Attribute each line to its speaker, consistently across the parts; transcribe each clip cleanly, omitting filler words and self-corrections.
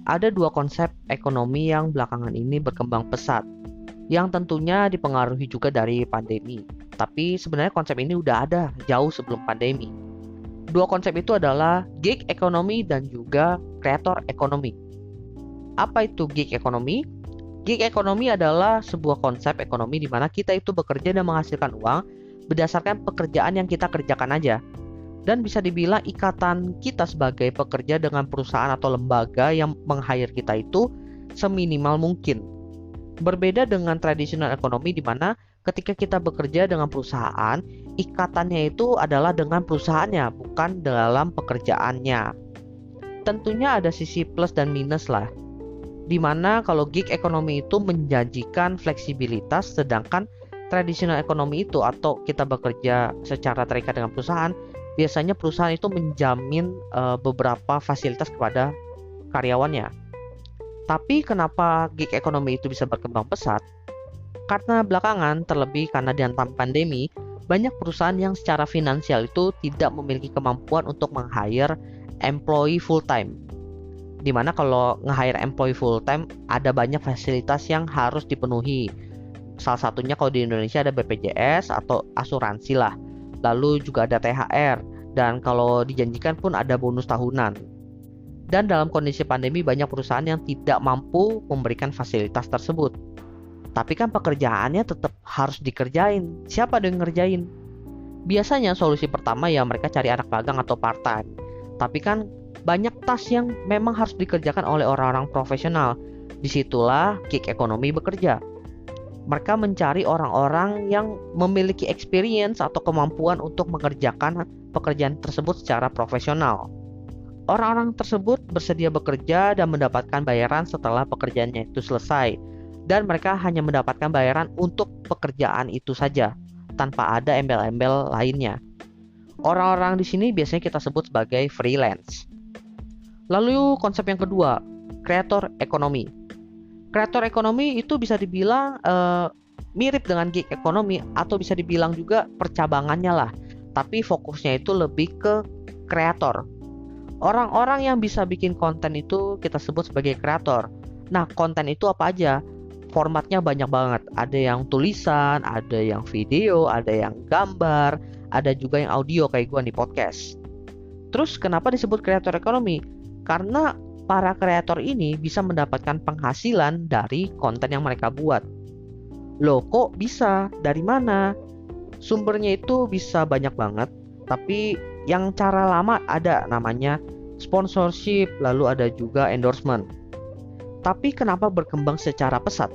Speaker 1: ada dua konsep ekonomi yang belakangan ini berkembang pesat, yang tentunya dipengaruhi juga dari pandemi. Tapi sebenarnya konsep ini udah ada jauh sebelum pandemi. Dua konsep itu adalah gig economy dan juga creator economy. Apa itu gig economy? Gig economy adalah sebuah konsep ekonomi di mana kita itu bekerja dan menghasilkan uang berdasarkan pekerjaan yang kita kerjakan aja. Dan bisa dibilang ikatan kita sebagai pekerja dengan perusahaan atau lembaga yang meng-hire kita itu seminimal mungkin. Berbeda dengan tradisional ekonomi di mana ketika kita bekerja dengan perusahaan, ikatannya itu adalah dengan perusahaannya, bukan dalam pekerjaannya. Tentunya ada sisi plus dan minus lah. Dimana kalau gig ekonomi itu menjanjikan fleksibilitas, sedangkan tradisional ekonomi itu atau kita bekerja secara terikat dengan perusahaan, biasanya perusahaan itu menjamin beberapa fasilitas kepada karyawannya. Tapi kenapa gig ekonomi itu bisa berkembang pesat? Karena belakangan, terlebih karena dihantam pandemi, banyak perusahaan yang secara finansial itu tidak memiliki kemampuan untuk meng-hire employee full-time. Dimana kalau nge-hire employee full-time ada banyak fasilitas yang harus dipenuhi. Salah satunya kalau di Indonesia ada BPJS atau asuransi lah. Lalu juga ada THR. Dan kalau dijanjikan pun ada bonus tahunan. Dan dalam kondisi pandemi banyak perusahaan yang tidak mampu memberikan fasilitas tersebut. Tapi kan pekerjaannya tetap harus dikerjain. Siapa yang ngerjain? Biasanya solusi pertama ya mereka cari anak magang atau part-time. Tapi kan banyak task yang memang harus dikerjakan oleh orang-orang profesional. Disitulah gig ekonomi bekerja. Mereka mencari orang-orang yang memiliki experience atau kemampuan untuk mengerjakan pekerjaan tersebut secara profesional. Orang-orang tersebut bersedia bekerja dan mendapatkan bayaran setelah pekerjaannya itu selesai. Dan mereka hanya mendapatkan bayaran untuk pekerjaan itu saja, tanpa ada embel-embel lainnya. Orang-orang di sini biasanya kita sebut sebagai freelance. Lalu konsep yang kedua, creator economy. Creator economy itu bisa dibilang mirip dengan gig economy atau bisa dibilang juga percabangannya lah. Tapi fokusnya itu lebih ke kreator. Orang-orang yang bisa bikin konten itu kita sebut sebagai kreator. Nah, konten itu apa aja? Formatnya banyak banget. Ada yang tulisan, ada yang video, ada yang gambar, ada juga yang audio kayak gue di podcast. Terus kenapa disebut creator economy? Karena para kreator ini bisa mendapatkan penghasilan dari konten yang mereka buat. Loh, kok bisa? Dari mana? Sumbernya itu bisa banyak banget, tapi yang cara lama ada namanya sponsorship, lalu ada juga endorsement. Tapi kenapa berkembang secara pesat?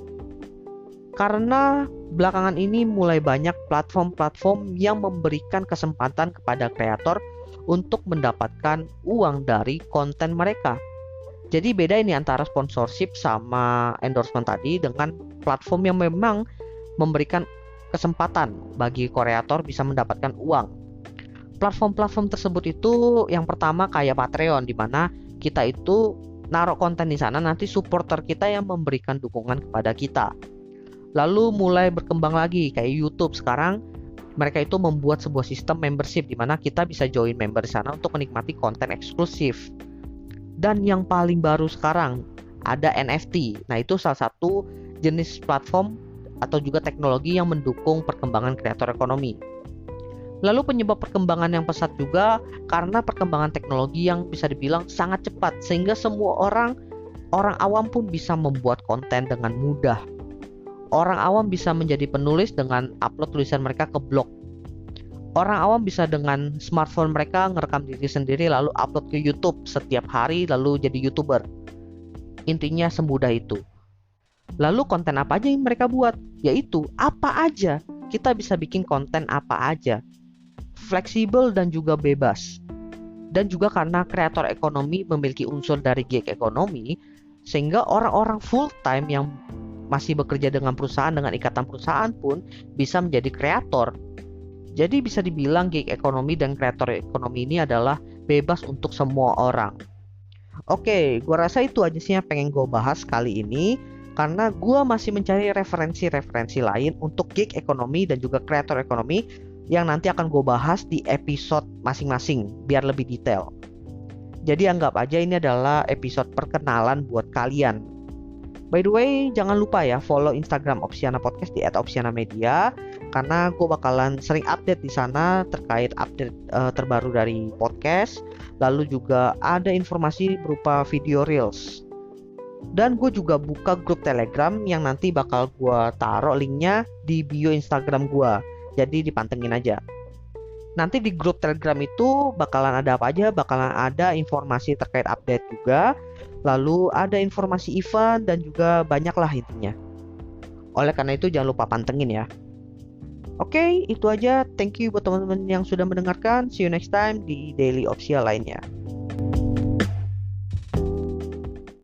Speaker 1: Karena belakangan ini mulai banyak platform-platform yang memberikan kesempatan kepada kreator untuk mendapatkan uang dari konten mereka. Jadi beda ini antara sponsorship sama endorsement tadi dengan platform yang memang memberikan kesempatan bagi kreator bisa mendapatkan uang. Platform-platform tersebut itu yang pertama kayak Patreon, di mana kita itu naruh konten di sana, nanti supporter kita yang memberikan dukungan kepada kita. Lalu mulai berkembang lagi kayak YouTube sekarang, mereka itu membuat sebuah sistem membership di mana kita bisa join member di sana untuk menikmati konten eksklusif. Dan yang paling baru sekarang ada NFT. Nah, itu salah satu jenis platform atau juga teknologi yang mendukung perkembangan kreator ekonomi. Lalu penyebab perkembangan yang pesat juga karena perkembangan teknologi yang bisa dibilang sangat cepat sehingga semua orang awam pun bisa membuat konten dengan mudah. Orang awam bisa menjadi penulis dengan upload tulisan mereka ke blog. Orang awam bisa dengan smartphone mereka ngerekam diri sendiri lalu upload ke YouTube setiap hari lalu jadi YouTuber. Intinya semudah itu. Lalu konten apa aja yang mereka buat? Yaitu apa aja. Kita bisa bikin konten apa aja. Fleksibel dan juga bebas. Dan juga karena kreator ekonomi memiliki unsur dari gig ekonomi, sehingga orang-orang full time yang masih bekerja dengan perusahaan, dengan ikatan perusahaan pun bisa menjadi kreator. Jadi bisa dibilang gig ekonomi dan kreator ekonomi ini adalah bebas untuk semua orang. Oke, gue rasa itu aja sih yang pengen gue bahas kali ini. Karena gue masih mencari referensi-referensi lain untuk gig ekonomi dan juga kreator ekonomi yang nanti akan gue bahas di episode masing-masing biar lebih detail. Jadi anggap aja ini adalah episode perkenalan buat kalian. By the way, jangan lupa ya follow Instagram Opsiana Podcast di @opsianamedia karena gue bakalan sering update di sana terkait update terbaru dari podcast. Lalu juga ada informasi berupa video reels. Dan gue juga buka grup Telegram yang nanti bakal gue taruh linknya di bio Instagram gue. Jadi dipantengin aja. Nanti di grup Telegram itu bakalan ada apa aja? Bakalan ada informasi terkait update juga. Lalu ada informasi event dan juga banyak lah intinya. Oleh karena itu jangan lupa pantengin ya. Oke, itu aja. Thank you buat teman-teman yang sudah mendengarkan. See you next time di Daily Opsia lainnya.